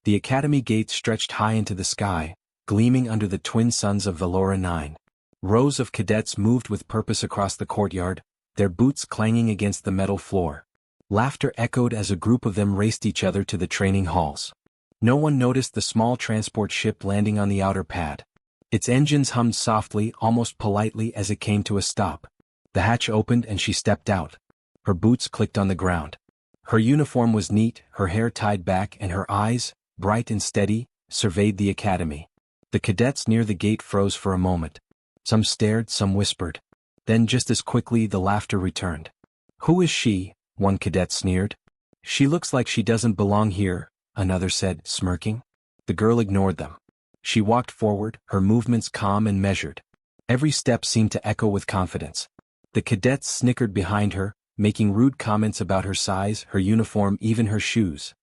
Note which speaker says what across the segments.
Speaker 1: The academy gate stretched high into the sky, gleaming under the twin suns of Valora 9. Rows of cadets moved with purpose across the courtyard, their boots clanging against the metal floor. Laughter echoed as a group of them raced each other to the training halls. No one noticed the small transport ship landing on the outer pad. Its engines hummed softly, almost politely, as it came to a stop. The hatch opened and she stepped out. Her boots clicked on the ground. Her uniform was neat, her hair tied back, and her eyes, bright and steady, surveyed the academy. The cadets near the gate froze for a moment. Some stared, some whispered. Then just as quickly the laughter returned. "Who is she?" one cadet sneered. "She looks like she doesn't belong here," another said, smirking. The girl ignored them. She walked forward, her movements calm and measured. Every step seemed to echo with confidence. The cadets snickered behind her, making rude comments about her size, her uniform, even her shoes.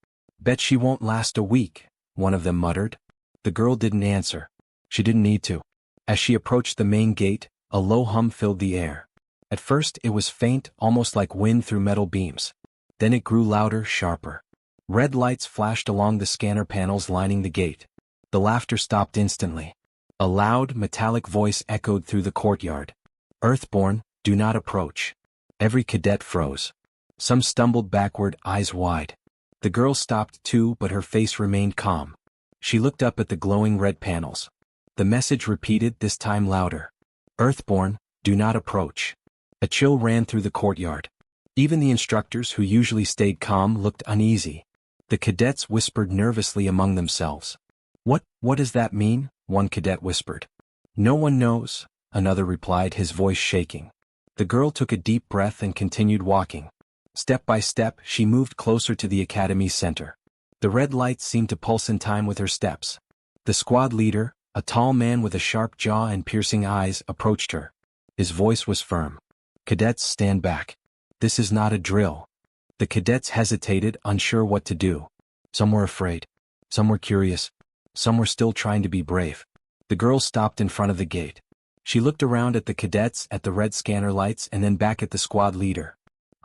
Speaker 1: "Bet she won't last a week," one of them muttered. The girl didn't answer. She didn't need to. As she approached the main gate, a low hum filled the air. At first it was faint, almost like wind through metal beams. Then it grew louder, sharper. Red lights flashed along the scanner panels lining the gate. The laughter stopped instantly. A loud, metallic voice echoed through the courtyard. "Earthborn, do not approach." Every cadet froze. Some stumbled backward, eyes wide. The girl stopped too, but her face remained calm. She looked up at the glowing red panels. The message repeated, this time louder. "Earthborn, do not approach." A chill ran through the courtyard. Even the instructors, who usually stayed calm, looked uneasy. The cadets whispered nervously among themselves. What does that mean?" one cadet whispered. "No one knows," another replied, his voice shaking. The girl took a deep breath and continued walking. Step by step, she moved closer to the academy's center. The red lights seemed to pulse in time with her steps. The squad leader, a tall man with a sharp jaw and piercing eyes, approached her. His voice was firm. "Cadets, stand back. This is not a drill." The cadets hesitated, unsure what to do. Some were afraid. Some were curious. Some were still trying to be brave. The girl stopped in front of the gate. She looked around at the cadets, at the red scanner lights, and then back at the squad leader.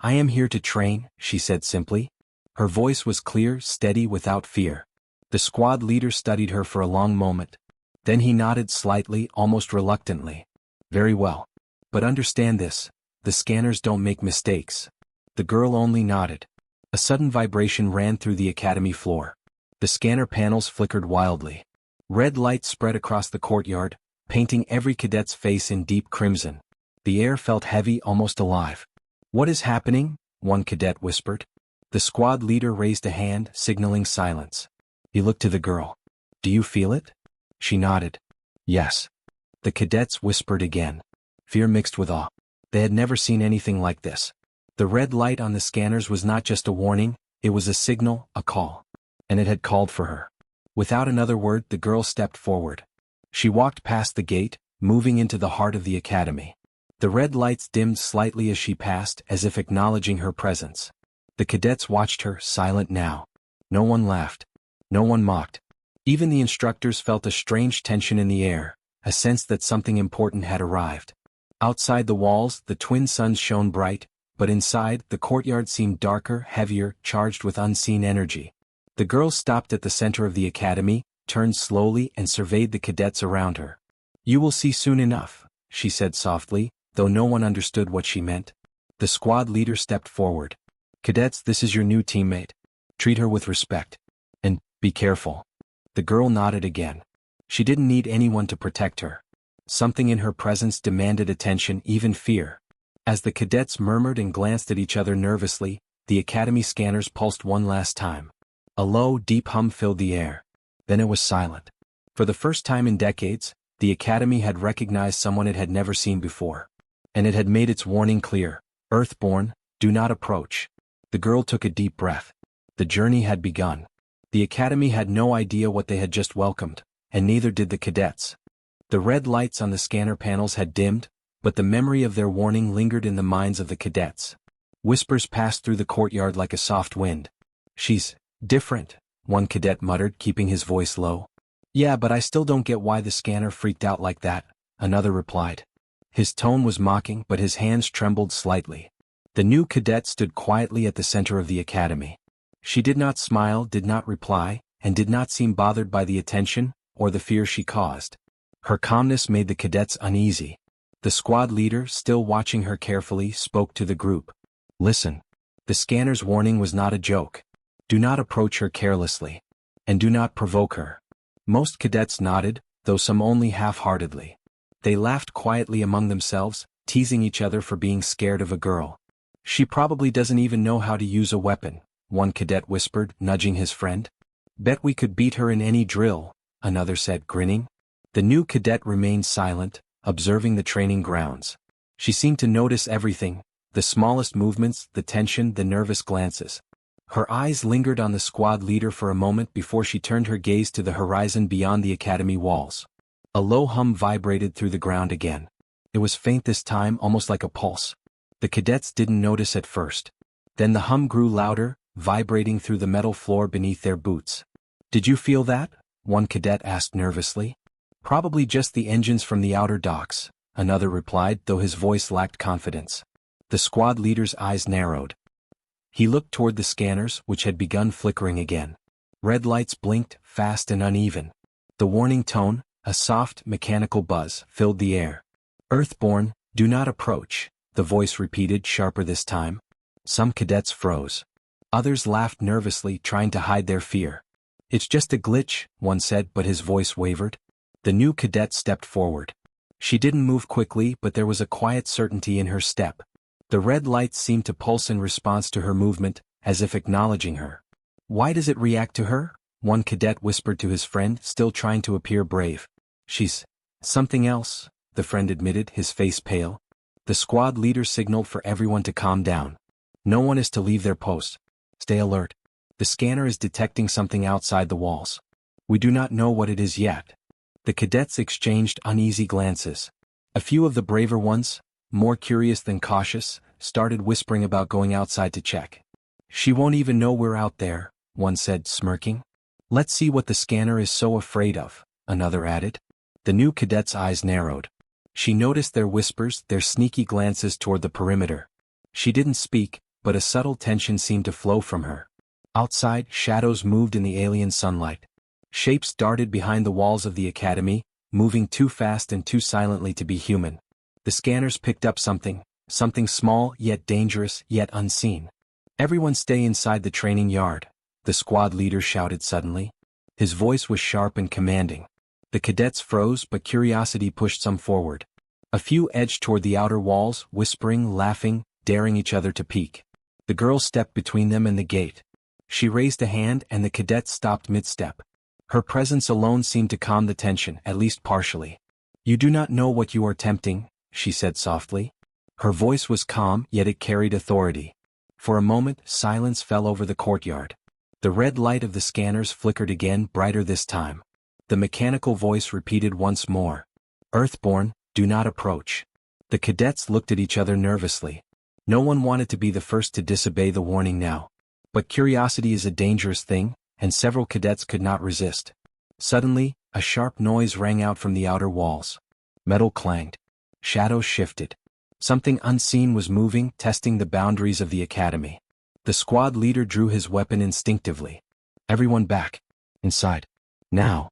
Speaker 1: "I am here to train," she said simply. Her voice was clear, steady, without fear. The squad leader studied her for a long moment. Then he nodded slightly, almost reluctantly. "Very well. But understand this, the scanners don't make mistakes." The girl only nodded. A sudden vibration ran through the academy floor. The scanner panels flickered wildly. Red light spread across the courtyard, painting every cadet's face in deep crimson. The air felt heavy, almost alive. "What is happening?" one cadet whispered. The squad leader raised a hand, signaling silence. He looked to the girl. "Do you feel it?" She nodded. "Yes." The cadets whispered again. Fear mixed with awe. They had never seen anything like this. The red light on the scanners was not just a warning, it was a signal, a call. And it had called for her. Without another word, the girl stepped forward. She walked past the gate, moving into the heart of the academy. The red lights dimmed slightly as she passed, as if acknowledging her presence. The cadets watched her, silent now. No one laughed. No one mocked. Even the instructors felt a strange tension in the air, a sense that something important had arrived. Outside the walls, the twin suns shone bright, but inside, the courtyard seemed darker, heavier, charged with unseen energy. The girl stopped at the center of the academy, turned slowly, and surveyed the cadets around her. "You will see soon enough," she said softly, though no one understood what she meant. The squad leader stepped forward. "Cadets, this is your new teammate. Treat her with respect. And be careful." The girl nodded again. She didn't need anyone to protect her. Something in her presence demanded attention, even fear. As the cadets murmured and glanced at each other nervously, the academy scanners pulsed one last time. A low, deep hum filled the air. Then it was silent. For the first time in decades, the academy had recognized someone it had never seen before. And it had made its warning clear. "Earthborn, do not approach." The girl took a deep breath. The journey had begun. The academy had no idea what they had just welcomed, and neither did the cadets. The red lights on the scanner panels had dimmed, but the memory of their warning lingered in the minds of the cadets. Whispers passed through the courtyard like a soft wind. "She's different," one cadet muttered, keeping his voice low. "Yeah, but I still don't get why the scanner freaked out like that," another replied. His tone was mocking, but his hands trembled slightly. The new cadet stood quietly at the center of the academy. She did not smile, did not reply, and did not seem bothered by the attention or the fear she caused. Her calmness made the cadets uneasy. The squad leader, still watching her carefully, spoke to the group. "Listen. The scanner's warning was not a joke. Do not approach her carelessly. And do not provoke her." Most cadets nodded, though some only half-heartedly. They laughed quietly among themselves, teasing each other for being scared of a girl. "She probably doesn't even know how to use a weapon," one cadet whispered, nudging his friend. "Bet we could beat her in any drill," another said, grinning. The new cadet remained silent, observing the training grounds. She seemed to notice everything, the smallest movements, the tension, the nervous glances. Her eyes lingered on the squad leader for a moment before she turned her gaze to the horizon beyond the academy walls. A low hum vibrated through the ground again. It was faint this time, almost like a pulse. The cadets didn't notice at first. Then the hum grew louder, vibrating through the metal floor beneath their boots. "Did you feel that?" one cadet asked nervously. "Probably just the engines from the outer docks," another replied, though his voice lacked confidence. The squad leader's eyes narrowed. He looked toward the scanners, which had begun flickering again. Red lights blinked, fast and uneven. The warning tone, a soft, mechanical buzz, filled the air. "Earthborn, do not approach," the voice repeated, sharper this time. Some cadets froze. Others laughed nervously, trying to hide their fear. "It's just a glitch," one said, but his voice wavered. The new cadet stepped forward. She didn't move quickly, but there was a quiet certainty in her step. The red lights seemed to pulse in response to her movement, as if acknowledging her. "Why does it react to her?" one cadet whispered to his friend, still trying to appear brave. "She's something else," the friend admitted, his face pale. The squad leader signaled for everyone to calm down. "No one is to leave their post. Stay alert. The scanner is detecting something outside the walls. We do not know what it is yet." The cadets exchanged uneasy glances. A few of the braver ones, more curious than cautious, started whispering about going outside to check. "She won't even know we're out there," one said, smirking. "Let's see what the scanner is so afraid of," another added. The new cadet's eyes narrowed. She noticed their whispers, their sneaky glances toward the perimeter. She didn't speak, but a subtle tension seemed to flow from her. Outside, shadows moved in the alien sunlight. Shapes darted behind the walls of the academy, moving too fast and too silently to be human. The scanners picked up something small, yet dangerous, yet unseen. "Everyone stay inside the training yard," the squad leader shouted suddenly. His voice was sharp and commanding. The cadets froze, but curiosity pushed some forward. A few edged toward the outer walls, whispering, laughing, daring each other to peek. The girl stepped between them and the gate. She raised a hand and the cadets stopped mid-step. Her presence alone seemed to calm the tension, at least partially. "You do not know what you are tempting," she said softly. Her voice was calm, yet it carried authority. For a moment, silence fell over the courtyard. The red light of the scanners flickered again, brighter this time. The mechanical voice repeated once more. "Earthborn, do not approach." The cadets looked at each other nervously. No one wanted to be the first to disobey the warning now. But curiosity is a dangerous thing, and several cadets could not resist. Suddenly, a sharp noise rang out from the outer walls. Metal clanged. Shadows shifted. Something unseen was moving, testing the boundaries of the academy. The squad leader drew his weapon instinctively. "Everyone back. Inside. Now."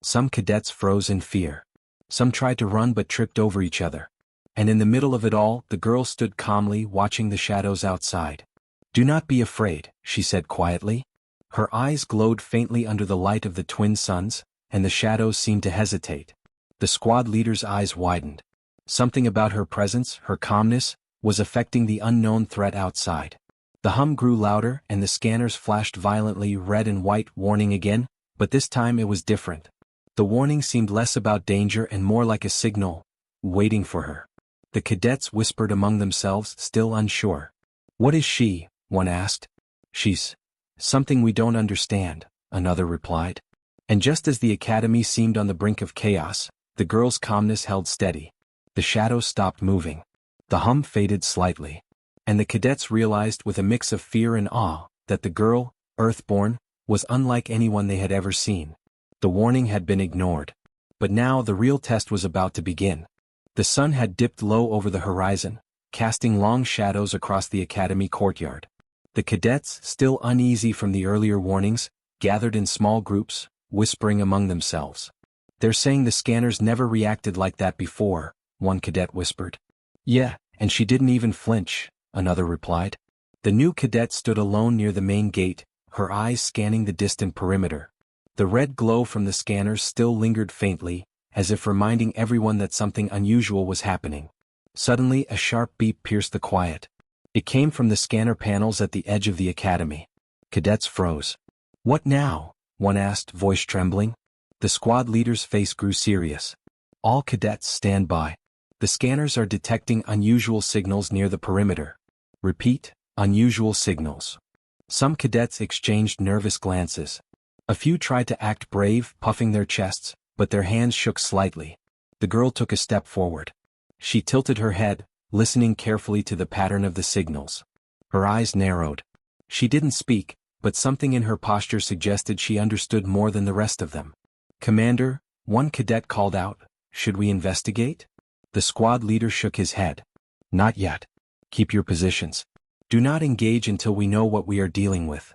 Speaker 1: Some cadets froze in fear. Some tried to run but tripped over each other. And in the middle of it all, the girl stood calmly, watching the shadows outside. "Do not be afraid," she said quietly. Her eyes glowed faintly under the light of the twin suns, and the shadows seemed to hesitate. The squad leader's eyes widened. Something about her presence, her calmness, was affecting the unknown threat outside. The hum grew louder and the scanners flashed violently, red and white, warning again, but this time it was different. The warning seemed less about danger and more like a signal, waiting for her. The cadets whispered among themselves, still unsure. "What is she?" one asked. "She's something we don't understand," another replied. And just as the academy seemed on the brink of chaos, the girl's calmness held steady. The shadows stopped moving. The hum faded slightly. And the cadets realized with a mix of fear and awe that the girl, Earthborn, was unlike anyone they had ever seen. The warning had been ignored. But now the real test was about to begin. The sun had dipped low over the horizon, casting long shadows across the academy courtyard. The cadets, still uneasy from the earlier warnings, gathered in small groups, whispering among themselves. "They're saying the scanners never reacted like that before," one cadet whispered. "Yeah, and she didn't even flinch," another replied. The new cadet stood alone near the main gate, her eyes scanning the distant perimeter. The red glow from the scanners still lingered faintly, as if reminding everyone that something unusual was happening. Suddenly a sharp beep pierced the quiet. It came from the scanner panels at the edge of the academy. Cadets froze. "What now?" one asked, voice trembling. The squad leader's face grew serious. "All cadets stand by. The scanners are detecting unusual signals near the perimeter. Repeat, unusual signals." Some cadets exchanged nervous glances. A few tried to act brave, puffing their chests, but their hands shook slightly. The girl took a step forward. She tilted her head, listening carefully to the pattern of the signals. Her eyes narrowed. She didn't speak, but something in her posture suggested she understood more than the rest of them. "Commander," one cadet called out, "should we investigate?" The squad leader shook his head. "Not yet. Keep your positions. Do not engage until we know what we are dealing with."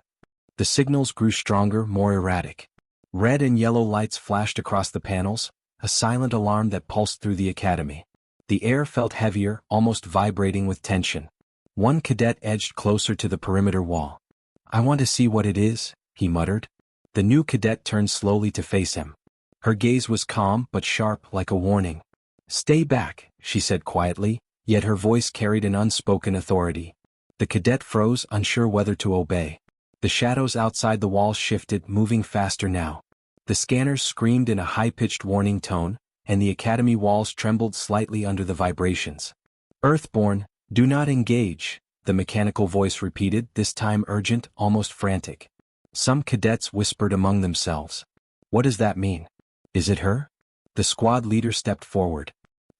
Speaker 1: The signals grew stronger, more erratic. Red and yellow lights flashed across the panels, a silent alarm that pulsed through the academy. The air felt heavier, almost vibrating with tension. One cadet edged closer to the perimeter wall. "I want to see what it is," he muttered. The new cadet turned slowly to face him. Her gaze was calm but sharp, like a warning. "Stay back," she said quietly, yet her voice carried an unspoken authority. The cadet froze, unsure whether to obey. The shadows outside the walls shifted, moving faster now. The scanners screamed in a high-pitched warning tone, and the academy walls trembled slightly under the vibrations. "Earthborn, do not engage," the mechanical voice repeated, this time urgent, almost frantic. Some cadets whispered among themselves. "What does that mean? Is it her?" The squad leader stepped forward.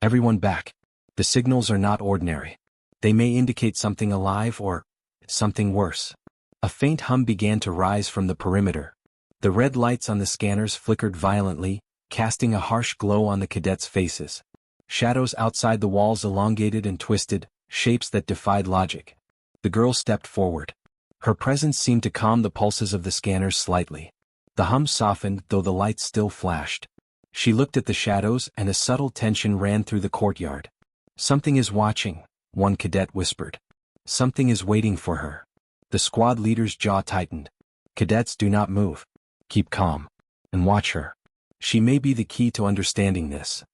Speaker 1: "Everyone back. The signals are not ordinary. They may indicate something alive or something worse." A faint hum began to rise from the perimeter. The red lights on the scanners flickered violently, casting a harsh glow on the cadets' faces. Shadows outside the walls elongated and twisted, shapes that defied logic. The girl stepped forward. Her presence seemed to calm the pulses of the scanners slightly. The hum softened, though the lights still flashed. She looked at the shadows, and a subtle tension ran through the courtyard. "Something is watching," one cadet whispered. "Something is waiting for her." The squad leader's jaw tightened. "Cadets, do not move. Keep calm. And watch her. She may be the key to understanding this."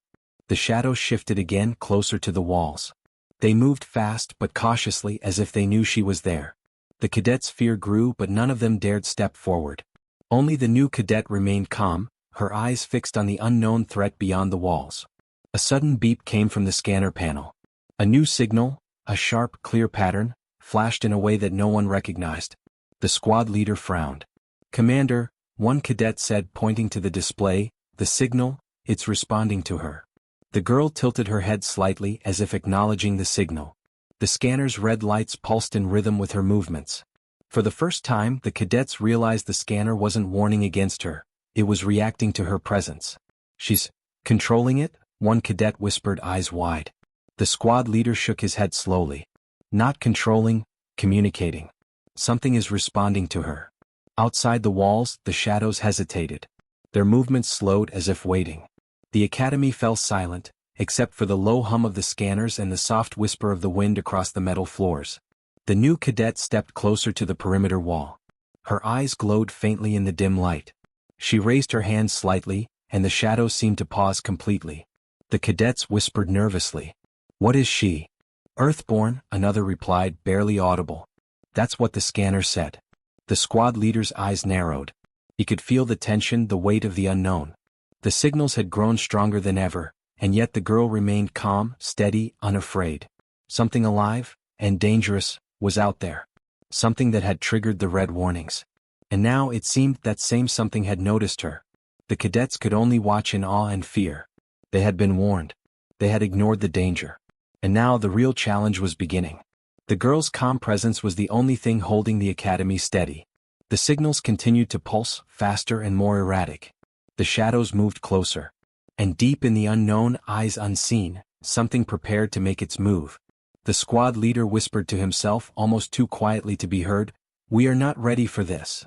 Speaker 1: The shadows shifted again, closer to the walls. They moved fast but cautiously, as if they knew she was there. The cadets' fear grew, but none of them dared step forward. Only the new cadet remained calm, her eyes fixed on the unknown threat beyond the walls. A sudden beep came from the scanner panel. A new signal, a sharp, clear pattern, flashed in a way that no one recognized. The squad leader frowned. "Commander," one cadet said, pointing to the display, "the signal, it's responding to her." The girl tilted her head slightly, as if acknowledging the signal. The scanner's red lights pulsed in rhythm with her movements. For the first time, the cadets realized the scanner wasn't warning against her, it was reacting to her presence. "She's controlling it?" one cadet whispered, eyes wide. The squad leader shook his head slowly. "Not controlling, communicating. Something is responding to her." Outside the walls, the shadows hesitated. Their movements slowed, as if waiting. The academy fell silent, except for the low hum of the scanners and the soft whisper of the wind across the metal floors. The new cadet stepped closer to the perimeter wall. Her eyes glowed faintly in the dim light. She raised her hand slightly, and the shadows seemed to pause completely. The cadets whispered nervously. "What is she?" "Earthborn," another replied, barely audible. "That's what the scanner said." The squad leader's eyes narrowed. He could feel the tension, the weight of the unknown. The signals had grown stronger than ever, and yet the girl remained calm, steady, unafraid. Something alive, and dangerous, was out there. Something that had triggered the red warnings. And now it seemed that same something had noticed her. The cadets could only watch in awe and fear. They had been warned. They had ignored the danger. And now the real challenge was beginning. The girl's calm presence was the only thing holding the academy steady. The signals continued to pulse, faster and more erratic. The shadows moved closer. And deep in the unknown, eyes unseen, something prepared to make its move. The squad leader whispered to himself, almost too quietly to be heard, "We are not ready for this."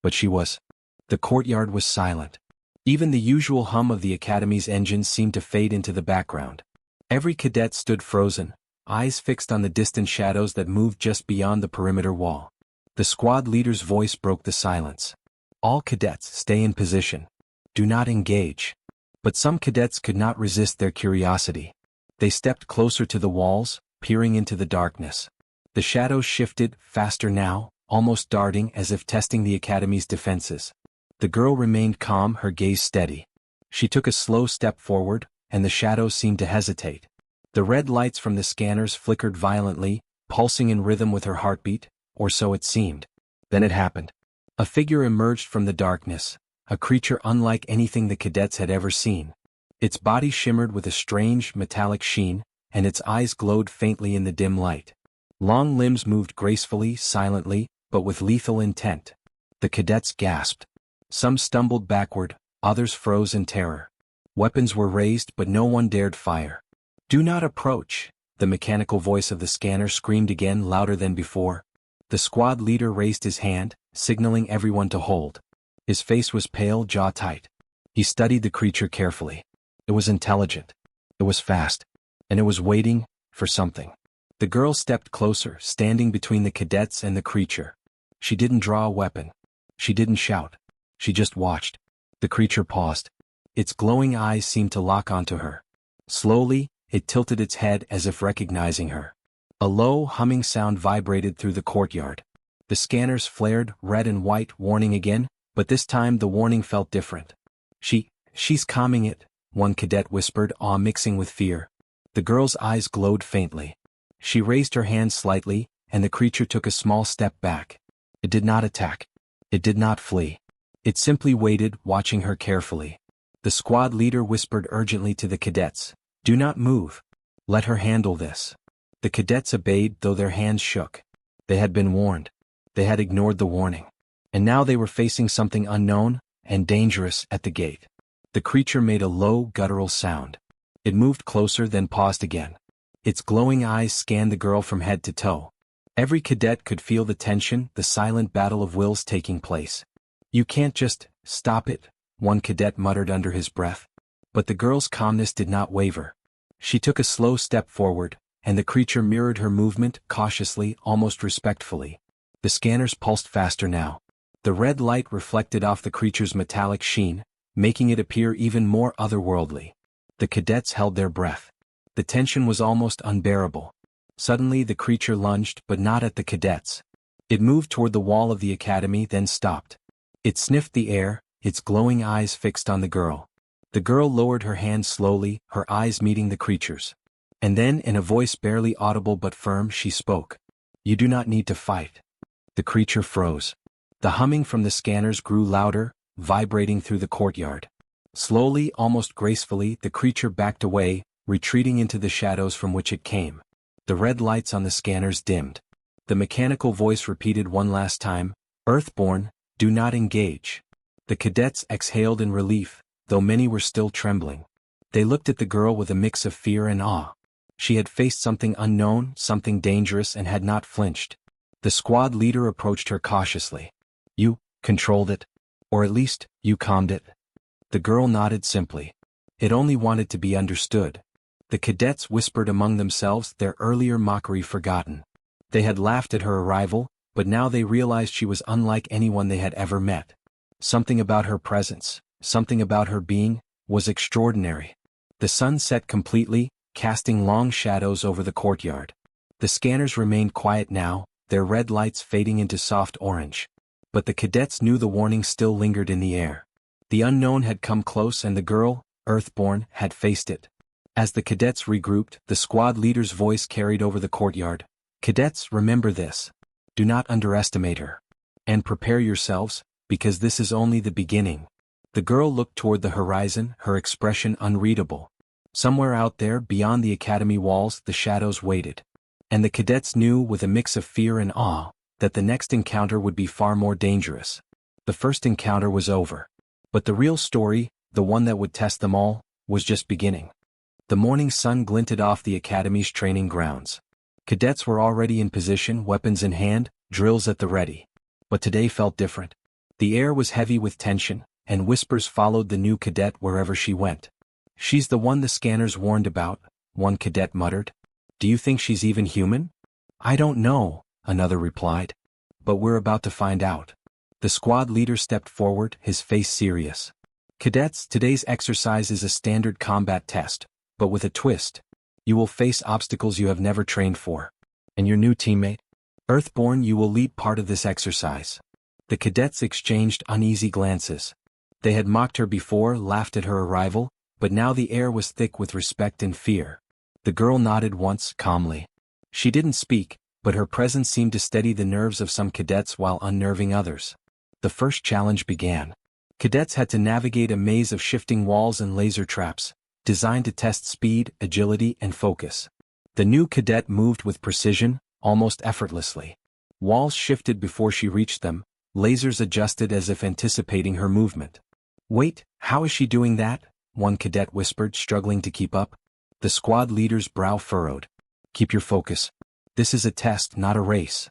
Speaker 1: But she was. The courtyard was silent. Even the usual hum of the academy's engines seemed to fade into the background. Every cadet stood frozen, eyes fixed on the distant shadows that moved just beyond the perimeter wall. The squad leader's voice broke the silence. All cadets, stay in position. Do not engage. But some cadets could not resist their curiosity. They stepped closer to the walls, peering into the darkness. The shadows shifted, faster now, almost darting as if testing the academy's defenses. The girl remained calm, her gaze steady. She took a slow step forward, and the shadows seemed to hesitate. The red lights from the scanners flickered violently, pulsing in rhythm with her heartbeat, or so it seemed. Then it happened. A figure emerged from the darkness, a creature unlike anything the cadets had ever seen. Its body shimmered with a strange, metallic sheen, and its eyes glowed faintly in the dim light. Long limbs moved gracefully, silently, but with lethal intent. The cadets gasped. Some stumbled backward, others froze in terror. Weapons were raised, but no one dared fire. "Do not approach," the mechanical voice of the scanner screamed again, louder than before. The squad leader raised his hand, signaling everyone to hold. His face was pale, jaw tight. He studied the creature carefully. It was intelligent. It was fast. And it was waiting for something. The girl stepped closer, standing between the cadets and the creature. She didn't draw a weapon. She didn't shout. She just watched. The creature paused. Its glowing eyes seemed to lock onto her. Slowly, it tilted its head as if recognizing her. A low, humming sound vibrated through the courtyard. The scanners flared, red and white, warning again, but this time the warning felt different. She's calming it," one cadet whispered, awe mixing with fear. The girl's eyes glowed faintly. She raised her hand slightly, and the creature took a small step back. It did not attack. It did not flee. It simply waited, watching her carefully. The squad leader whispered urgently to the cadets, "Do not move. Let her handle this." The cadets obeyed, though their hands shook. They had been warned. They had ignored the warning. And now they were facing something unknown and dangerous at the gate. The creature made a low, guttural sound. It moved closer, then paused again. Its glowing eyes scanned the girl from head to toe. Every cadet could feel the tension, the silent battle of wills taking place. "You can't just stop it," one cadet muttered under his breath. But the girl's calmness did not waver. She took a slow step forward, and the creature mirrored her movement, cautiously, almost respectfully. The scanners pulsed faster now. The red light reflected off the creature's metallic sheen, making it appear even more otherworldly. The cadets held their breath. The tension was almost unbearable. Suddenly the creature lunged, but not at the cadets. It moved toward the wall of the academy, then stopped. It sniffed the air, its glowing eyes fixed on the girl. The girl lowered her hand slowly, her eyes meeting the creature's. And then, in a voice barely audible but firm, she spoke. "You do not need to fight." The creature froze. The humming from the scanners grew louder, vibrating through the courtyard. Slowly, almost gracefully, the creature backed away, retreating into the shadows from which it came. The red lights on the scanners dimmed. The mechanical voice repeated one last time, "Earthborn, do not engage." The cadets exhaled in relief, though many were still trembling. They looked at the girl with a mix of fear and awe. She had faced something unknown, something dangerous, and had not flinched. The squad leader approached her cautiously. "You controlled it? Or at least, you calmed it?" The girl nodded simply. It only wanted to be understood. The cadets whispered among themselves, their earlier mockery forgotten. They had laughed at her arrival, but now they realized she was unlike anyone they had ever met. Something about her presence, something about her being, was extraordinary. The sun set completely, casting long shadows over the courtyard. The scanners remained quiet now, their red lights fading into soft orange. But the cadets knew the warning still lingered in the air. The unknown had come close, and the girl, Earthborn, had faced it. As the cadets regrouped, the squad leader's voice carried over the courtyard. "Cadets, remember this. Do not underestimate her. And prepare yourselves, because this is only the beginning." The girl looked toward the horizon, her expression unreadable. Somewhere out there, beyond the academy walls, the shadows waited. And the cadets knew, with a mix of fear and awe, that the next encounter would be far more dangerous. The first encounter was over. But the real story, the one that would test them all, was just beginning. The morning sun glinted off the academy's training grounds. Cadets were already in position, weapons in hand, drills at the ready. But today felt different. The air was heavy with tension, and whispers followed the new cadet wherever she went. "She's the one the scanners warned about," one cadet muttered. "Do you think she's even human?" "I don't know," another replied. "But we're about to find out." The squad leader stepped forward, his face serious. "Cadets, today's exercise is a standard combat test, but with a twist. You will face obstacles you have never trained for. And your new teammate, Earthborn, you will lead part of this exercise." The cadets exchanged uneasy glances. They had mocked her before, laughed at her arrival, but now the air was thick with respect and fear. The girl nodded once, calmly. She didn't speak, but her presence seemed to steady the nerves of some cadets while unnerving others. The first challenge began. Cadets had to navigate a maze of shifting walls and laser traps, designed to test speed, agility, and focus. The new cadet moved with precision, almost effortlessly. Walls shifted before she reached them, lasers adjusted as if anticipating her movement. "Wait, how is she doing that?" one cadet whispered, struggling to keep up. The squad leader's brow furrowed. "Keep your focus. This is a test, not a race."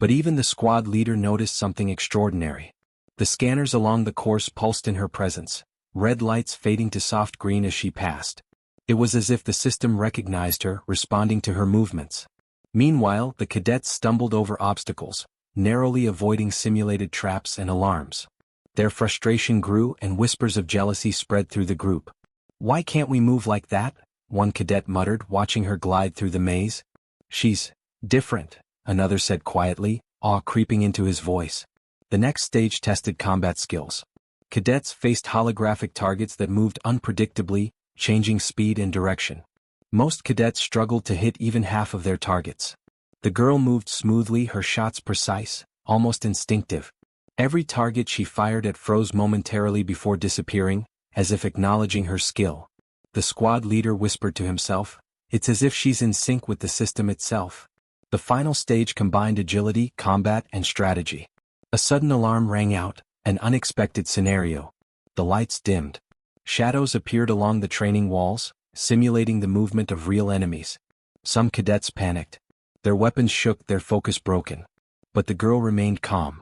Speaker 1: But even the squad leader noticed something extraordinary. The scanners along the course pulsed in her presence, red lights fading to soft green as she passed. It was as if the system recognized her, responding to her movements. Meanwhile, the cadets stumbled over obstacles, narrowly avoiding simulated traps and alarms. Their frustration grew and whispers of jealousy spread through the group. "Why can't we move like that?" one cadet muttered, watching her glide through the maze. "She's different," another said quietly, awe creeping into his voice. The next stage tested combat skills. Cadets faced holographic targets that moved unpredictably, changing speed and direction. Most cadets struggled to hit even half of their targets. The girl moved smoothly, her shots precise, almost instinctive. Every target she fired at froze momentarily before disappearing, as if acknowledging her skill. The squad leader whispered to himself, "It's as if she's in sync with the system itself." The final stage combined agility, combat, and strategy. A sudden alarm rang out, an unexpected scenario. The lights dimmed. Shadows appeared along the training walls, simulating the movement of real enemies. Some cadets panicked. Their weapons shook, their focus broken. But the girl remained calm.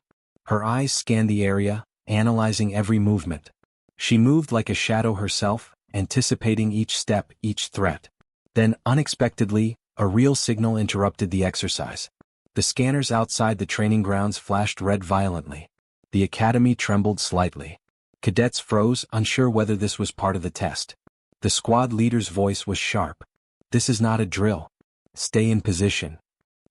Speaker 1: Her eyes scanned the area, analyzing every movement. She moved like a shadow herself, anticipating each step, each threat. Then, unexpectedly, a real signal interrupted the exercise. The scanners outside the training grounds flashed red violently. The academy trembled slightly. Cadets froze, unsure whether this was part of the test. The squad leader's voice was sharp. "This is not a drill. Stay in position."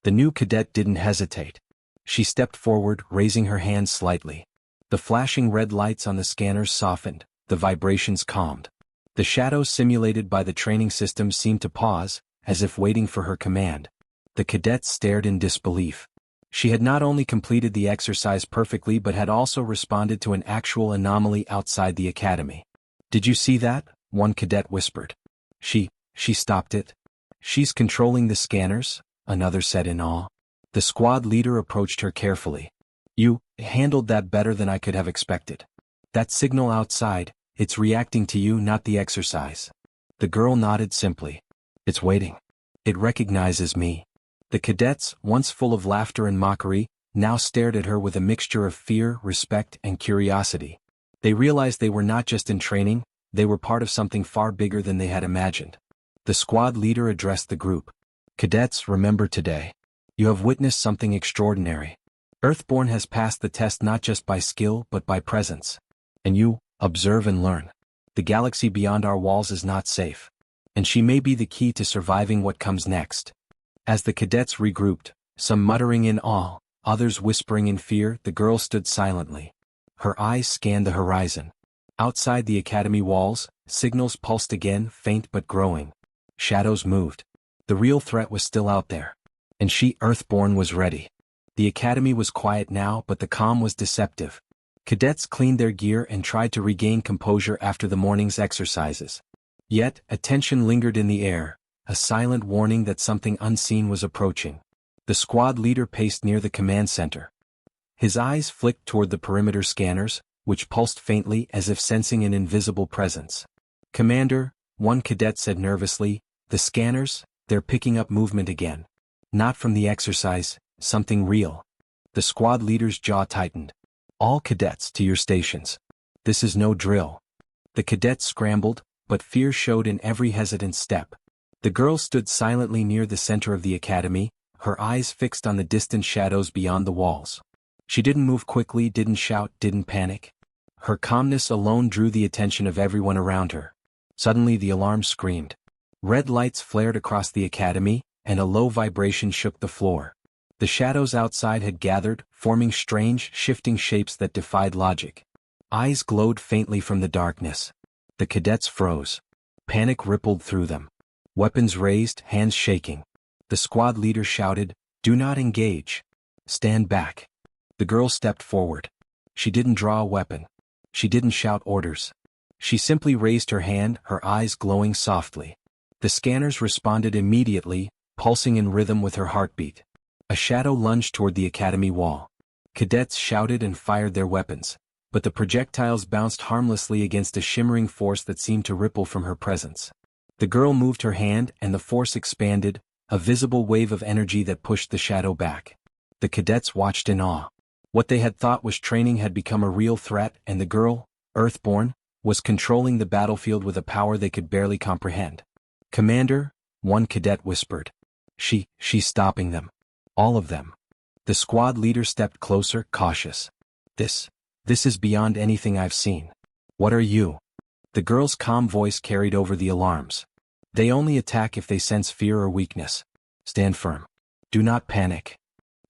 Speaker 1: The new cadet didn't hesitate. She stepped forward, raising her hand slightly. The flashing red lights on the scanners softened, the vibrations calmed. The shadows simulated by the training system seemed to pause, as if waiting for her command. The cadets stared in disbelief. She had not only completed the exercise perfectly but had also responded to an actual anomaly outside the academy. "Did you see that?" one cadet whispered. She stopped it." "She's controlling the scanners," another said in awe. The squad leader approached her carefully. "You handled that better than I could have expected. That signal outside, it's reacting to you, not the exercise." The girl nodded simply. "It's waiting. It recognizes me." The cadets, once full of laughter and mockery, now stared at her with a mixture of fear, respect, and curiosity. They realized they were not just in training, they were part of something far bigger than they had imagined. The squad leader addressed the group. "Cadets, remember today. You have witnessed something extraordinary. Earthborn has passed the test not just by skill but by presence. And you, observe and learn. The galaxy beyond our walls is not safe. And she may be the key to surviving what comes next." As the cadets regrouped, some muttering in awe, others whispering in fear, the girl stood silently. Her eyes scanned the horizon. Outside the academy walls, signals pulsed again, faint but growing. Shadows moved. The real threat was still out there. And she, Earthborn, was ready. The academy was quiet now, but the calm was deceptive. Cadets cleaned their gear and tried to regain composure after the morning's exercises. Yet, a tension lingered in the air, a silent warning that something unseen was approaching. The squad leader paced near the command center. His eyes flicked toward the perimeter scanners, which pulsed faintly as if sensing an invisible presence. "Commander," one cadet said nervously, "the scanners, they're picking up movement again. Not from the exercise, something real." The squad leader's jaw tightened. All cadets to your stations. This is no drill. The cadets scrambled, but fear showed in every hesitant step. The girl stood silently near the center of the academy, her eyes fixed on the distant shadows beyond the walls. She didn't move quickly, didn't shout, didn't panic. Her calmness alone drew the attention of everyone around her. Suddenly the alarm screamed. Red lights flared across the academy, and a low vibration shook the floor. The shadows outside had gathered, forming strange, shifting shapes that defied logic. Eyes glowed faintly from the darkness. The cadets froze. Panic rippled through them. Weapons raised, hands shaking. The squad leader shouted, "Do not engage. Stand back." The girl stepped forward. She didn't draw a weapon. She didn't shout orders. She simply raised her hand, her eyes glowing softly. The scanners responded immediately, pulsing in rhythm with her heartbeat. A shadow lunged toward the academy wall. Cadets shouted and fired their weapons, but the projectiles bounced harmlessly against a shimmering force that seemed to ripple from her presence. The girl moved her hand and the force expanded, a visible wave of energy that pushed the shadow back. The cadets watched in awe. What they had thought was training had become a real threat, and the girl, Earthborn, was controlling the battlefield with a power they could barely comprehend. "Commander," one cadet whispered. She's stopping them. All of them." The squad leader stepped closer, cautious. This is beyond anything I've seen. What are you?" The girl's calm voice carried over the alarms. "They only attack if they sense fear or weakness. Stand firm. Do not panic."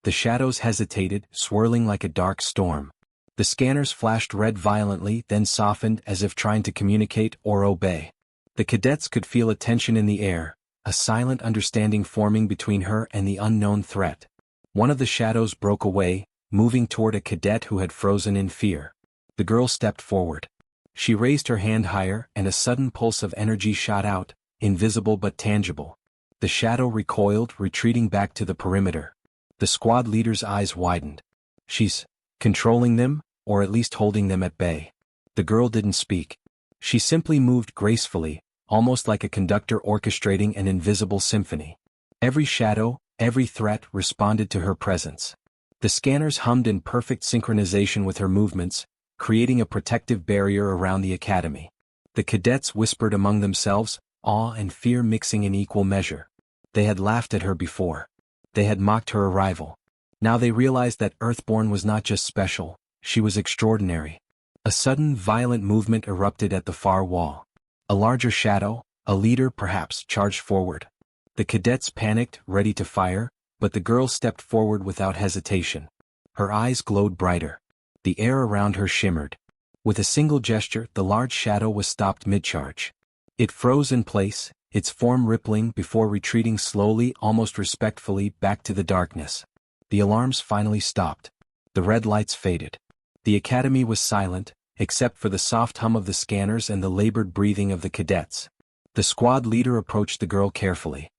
Speaker 1: The shadows hesitated, swirling like a dark storm. The scanners flashed red violently, then softened as if trying to communicate or obey. The cadets could feel a tension in the air, a silent understanding forming between her and the unknown threat. One of the shadows broke away, moving toward a cadet who had frozen in fear. The girl stepped forward. She raised her hand higher, and a sudden pulse of energy shot out, invisible but tangible. The shadow recoiled, retreating back to the perimeter. The squad leader's eyes widened. "She's controlling them, or at least holding them at bay." The girl didn't speak. She simply moved gracefully, almost like a conductor orchestrating an invisible symphony. Every shadow, every threat responded to her presence. The scanners hummed in perfect synchronization with her movements, creating a protective barrier around the academy. The cadets whispered among themselves, awe and fear mixing in equal measure. They had laughed at her before. They had mocked her arrival. Now they realized that Earthborn was not just special, she was extraordinary. A sudden, violent movement erupted at the far wall. A larger shadow, a leader perhaps, charged forward. The cadets panicked, ready to fire, but the girl stepped forward without hesitation. Her eyes glowed brighter. The air around her shimmered. With a single gesture, the large shadow was stopped mid-charge. It froze in place, its form rippling before retreating slowly, almost respectfully, back to the darkness. The alarms finally stopped. The red lights faded. The academy was silent, except for the soft hum of the scanners and the labored breathing of the cadets. The squad leader approached the girl carefully.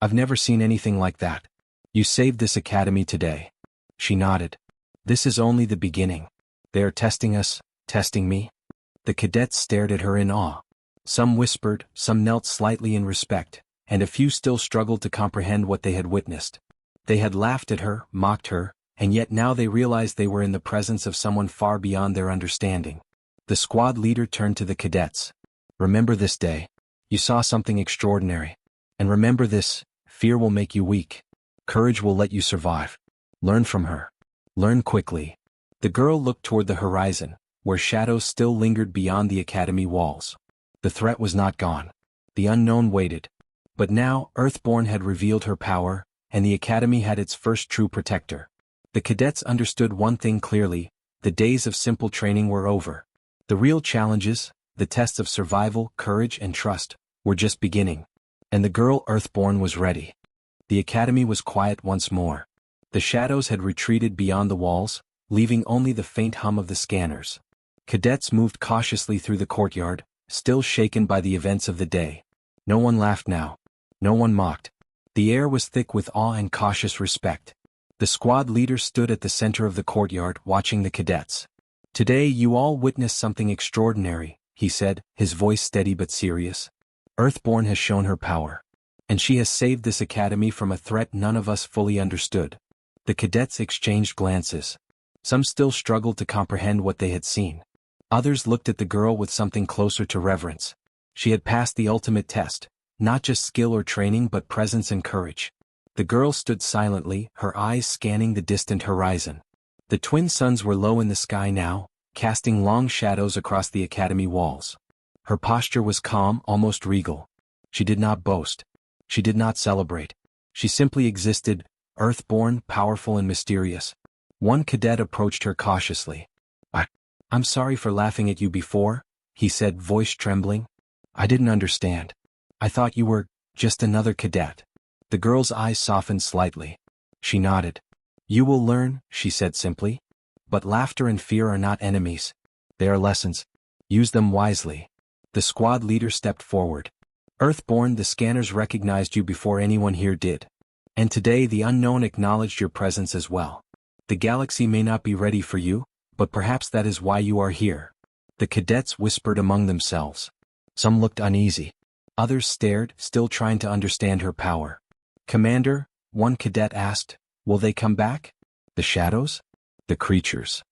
Speaker 1: I've never seen anything like that. You saved this academy today." She nodded. "This is only the beginning. They are testing us, testing me." The cadets stared at her in awe. Some whispered, some knelt slightly in respect, and a few still struggled to comprehend what they had witnessed. They had laughed at her, mocked her, and yet now they realized they were in the presence of someone far beyond their understanding. The squad leader turned to the cadets. "Remember this day. You saw something extraordinary. And remember this, fear will make you weak. Courage will let you survive. Learn from her. Learn quickly." The girl looked toward the horizon, where shadows still lingered beyond the academy walls. The threat was not gone. The unknown waited. But now, Earthborn had revealed her power, and the academy had its first true protector. The cadets understood one thing clearly: the days of simple training were over. The real challenges, the tests of survival, courage, and trust, were just beginning. And the girl Earthborn was ready. The academy was quiet once more. The shadows had retreated beyond the walls, leaving only the faint hum of the scanners. Cadets moved cautiously through the courtyard, still shaken by the events of the day. No one laughed now. No one mocked. The air was thick with awe and cautious respect. The squad leader stood at the center of the courtyard, watching the cadets. "Today you all witnessed something extraordinary," he said, his voice steady but serious. "Earthborn has shown her power. And she has saved this academy from a threat none of us fully understood." The cadets exchanged glances. Some still struggled to comprehend what they had seen. Others looked at the girl with something closer to reverence. She had passed the ultimate test, not just skill or training but presence and courage. The girl stood silently, her eyes scanning the distant horizon. The twin suns were low in the sky now, casting long shadows across the academy walls. Her posture was calm, almost regal. She did not boast. She did not celebrate. She simply existed, earthborn, powerful and mysterious. One cadet approached her cautiously. I'm sorry for laughing at you before, he said, voice trembling. I didn't understand. I thought you were just another cadet. The girl's eyes softened slightly. She nodded. You will learn, she said simply. But laughter and fear are not enemies. They are lessons. Use them wisely. The squad leader stepped forward. Earthborn, the scanners recognized you before anyone here did. And today the unknown acknowledged your presence as well. The galaxy may not be ready for you, but perhaps that is why you are here. The cadets whispered among themselves. Some looked uneasy. Others stared, still trying to understand her power. Commander, one cadet asked, will they come back? The shadows? The creatures.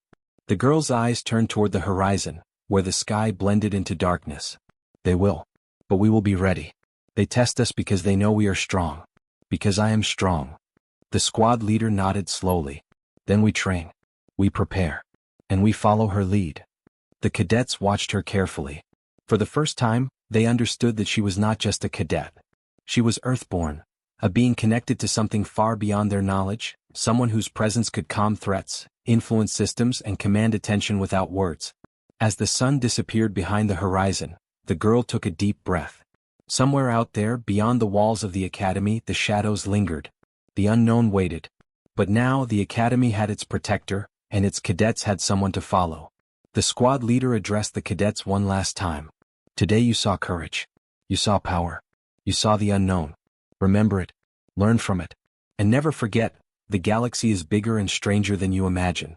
Speaker 1: The girl's eyes turned toward the horizon, where the sky blended into darkness. They will. But we will be ready. They test us because they know we are strong. Because I am strong. The squad leader nodded slowly. Then we train. We prepare. And we follow her lead. The cadets watched her carefully. For the first time, they understood that she was not just a cadet. She was Earthborn, a being connected to something far beyond their knowledge, someone whose presence could calm threats, influence systems and command attention without words. As the sun disappeared behind the horizon, the girl took a deep breath. Somewhere out there, beyond the walls of the academy, the shadows lingered. The unknown waited. But now the academy had its protector, and its cadets had someone to follow. The squad leader addressed the cadets one last time. Today you saw courage. You saw power. You saw the unknown. Remember it. Learn from it. And never forget, the galaxy is bigger and stranger than you imagine.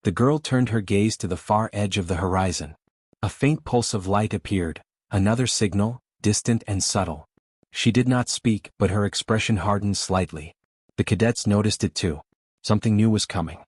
Speaker 1: The girl turned her gaze to the far edge of the horizon. A faint pulse of light appeared, another signal, distant and subtle. She did not speak, but her expression hardened slightly. The cadets noticed it too. Something new was coming.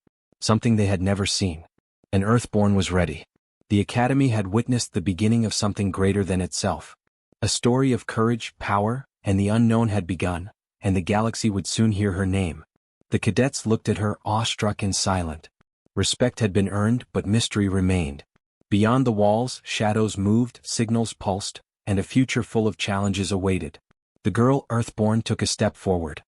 Speaker 1: Something they had never seen. And Earthborn was ready. The academy had witnessed the beginning of something greater than itself. A story of courage, power, and the unknown had begun, and the galaxy would soon hear her name. The cadets looked at her, awestruck and silent. Respect had been earned, but mystery remained. Beyond the walls, shadows moved, signals pulsed, and a future full of challenges awaited. The girl, Earthborn, took a step forward.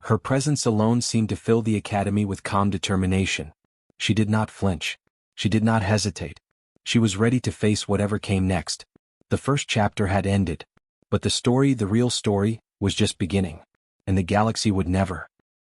Speaker 1: Her presence alone seemed to fill the academy with calm determination. She did not flinch. She did not hesitate. She was ready to face whatever came next. The first chapter had ended. But the story, the real story, was just beginning. And the galaxy would never,